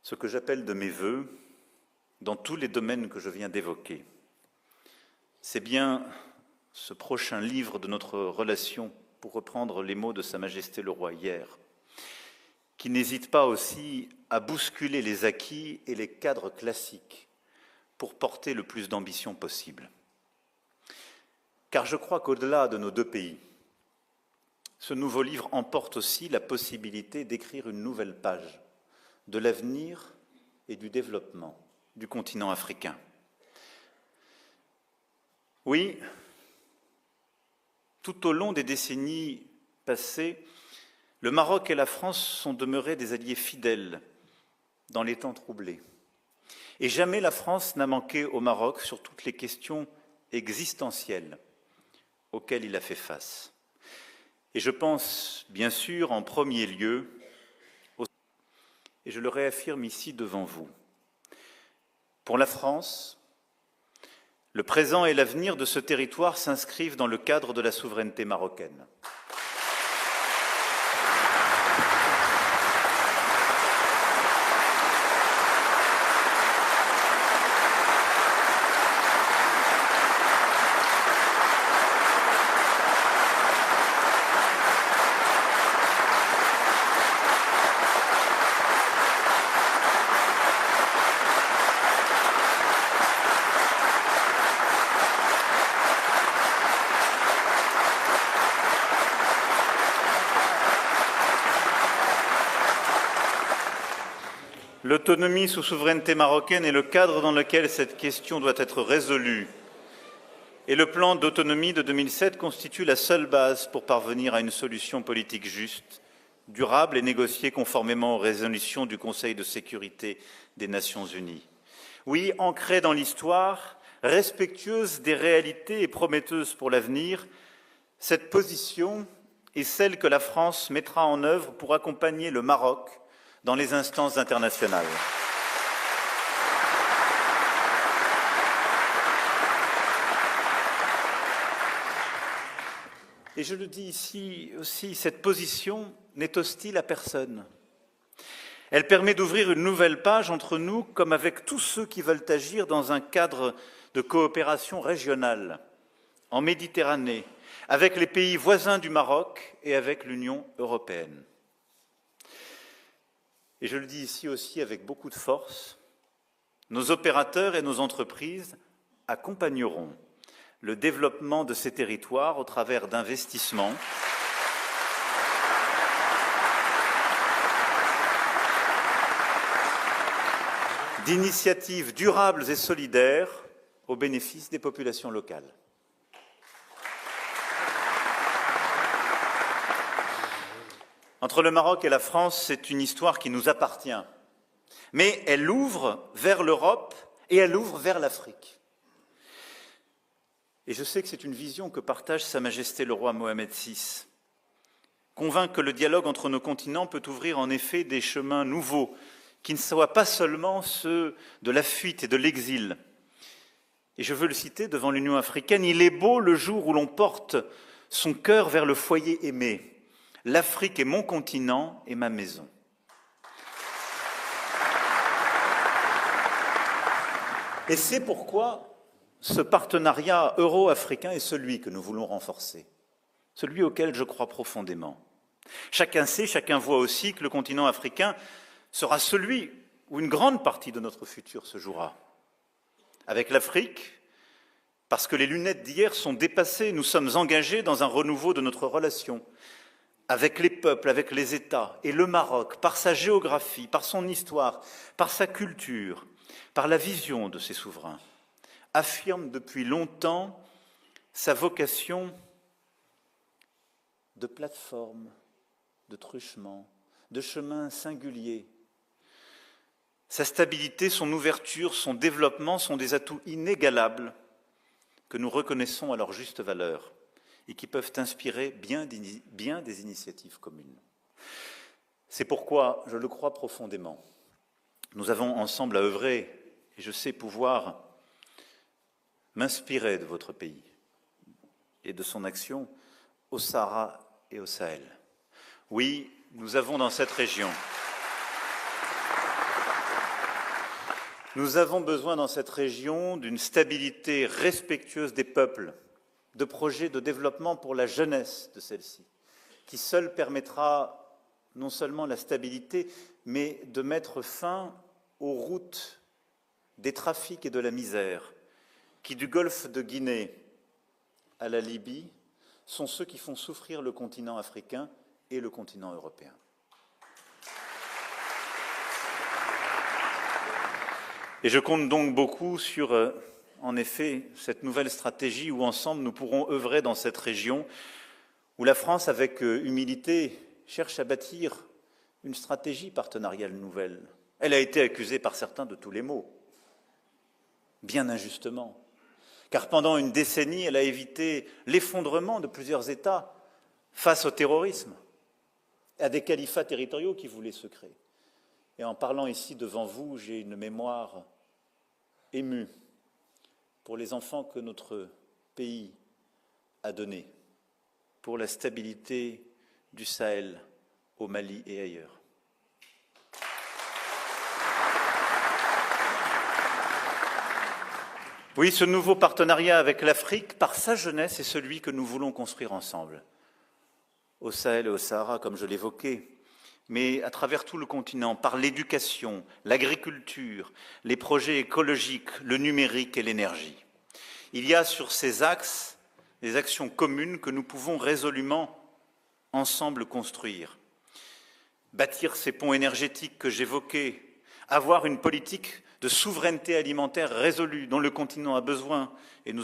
ce que j'appelle de mes vœux dans tous les domaines que je viens d'évoquer. C'est bien ce prochain livre de notre relation, pour reprendre les mots de Sa Majesté le Roi hier, qui n'hésite pas aussi à bousculer les acquis et les cadres classiques pour porter le plus d'ambition possible. Car je crois qu'au-delà de nos deux pays, ce nouveau livre emporte aussi la possibilité d'écrire une nouvelle page de l'avenir et du développement du continent africain. Oui, tout au long des décennies passées, le Maroc et la France sont demeurés des alliés fidèles dans les temps troublés. Et jamais la France n'a manqué au Maroc sur toutes les questions existentielles auxquelles il a fait face. Et je pense, bien sûr, en premier lieu, et je le réaffirme ici devant vous, pour la France, le présent et l'avenir de ce territoire s'inscrivent dans le cadre de la souveraineté marocaine. L'autonomie sous souveraineté marocaine est le cadre dans lequel cette question doit être résolue. Et le plan d'autonomie de 2007 constitue la seule base pour parvenir à une solution politique juste, durable et négociée conformément aux résolutions du Conseil de sécurité des Nations unies. Oui, ancrée dans l'histoire, respectueuse des réalités et prometteuse pour l'avenir, cette position est celle que la France mettra en œuvre pour accompagner le Maroc dans les instances internationales. Et je le dis ici aussi, cette position n'est hostile à personne. Elle permet d'ouvrir une nouvelle page entre nous, comme avec tous ceux qui veulent agir dans un cadre de coopération régionale, en Méditerranée, avec les pays voisins du Maroc et avec l'Union européenne. Et je le dis ici aussi avec beaucoup de force, nos opérateurs et nos entreprises accompagneront le développement de ces territoires au travers d'investissements d'initiatives durables et solidaires au bénéfice des populations locales. Entre le Maroc et la France, c'est une histoire qui nous appartient, mais elle ouvre vers l'Europe et elle ouvre vers l'Afrique. Et je sais que c'est une vision que partage Sa Majesté le Roi Mohammed VI, convaincu que le dialogue entre nos continents peut ouvrir en effet des chemins nouveaux, qui ne soient pas seulement ceux de la fuite et de l'exil. Et je veux le citer devant l'Union africaine, « Il est beau le jour où l'on porte son cœur vers le foyer aimé. L'Afrique est mon continent et ma maison. » Et c'est pourquoi ce partenariat euro-africain est celui que nous voulons renforcer, celui auquel je crois profondément. Chacun sait, chacun voit aussi que le continent africain sera celui où une grande partie de notre futur se jouera. Avec l'Afrique, parce que les lunettes d'hier sont dépassées, nous sommes engagés dans un renouveau de notre relation avec les peuples, avec les États, et le Maroc, par sa géographie, par son histoire, par sa culture, par la vision de ses souverains, affirme depuis longtemps sa vocation de plateforme, de truchement, de chemin singulier. Sa stabilité, son ouverture, son développement sont des atouts inégalables que nous reconnaissons à leur juste valeur et qui peuvent inspirer bien des initiatives communes. C'est pourquoi, je le crois profondément, nous avons ensemble à œuvrer, et je sais pouvoir m'inspirer de votre pays et de son action au Sahara et au Sahel. Oui, nous avons dans cette région Nous avons besoin dans cette région d'une stabilité respectueuse des peuples, de projets de développement pour la jeunesse de celle-ci, qui seul permettra non seulement la stabilité, mais de mettre fin aux routes des trafics et de la misère, qui du golfe de Guinée à la Libye sont ceux qui font souffrir le continent africain et le continent européen. Et je compte donc beaucoup sur, en effet, cette nouvelle stratégie où ensemble nous pourrons œuvrer dans cette région où la France, avec humilité, cherche à bâtir une stratégie partenariale nouvelle. Elle a été accusée par certains de tous les maux, bien injustement, car pendant une décennie, elle a évité l'effondrement de plusieurs États face au terrorisme, à des califats territoriaux qui voulaient se créer. Et en parlant ici devant vous, j'ai une mémoire émue pour les enfants que notre pays a donnés, pour la stabilité du Sahel, au Mali et ailleurs. Oui, ce nouveau partenariat avec l'Afrique, par sa jeunesse, est celui que nous voulons construire ensemble, au Sahel et au Sahara, comme je l'évoquais, mais à travers tout le continent, par l'éducation, l'agriculture, les projets écologiques, le numérique et l'énergie. Il y a sur ces axes des actions communes que nous pouvons résolument ensemble construire. Bâtir ces ponts énergétiques que j'évoquais, avoir une politique de souveraineté alimentaire résolue dont le continent a besoin et nous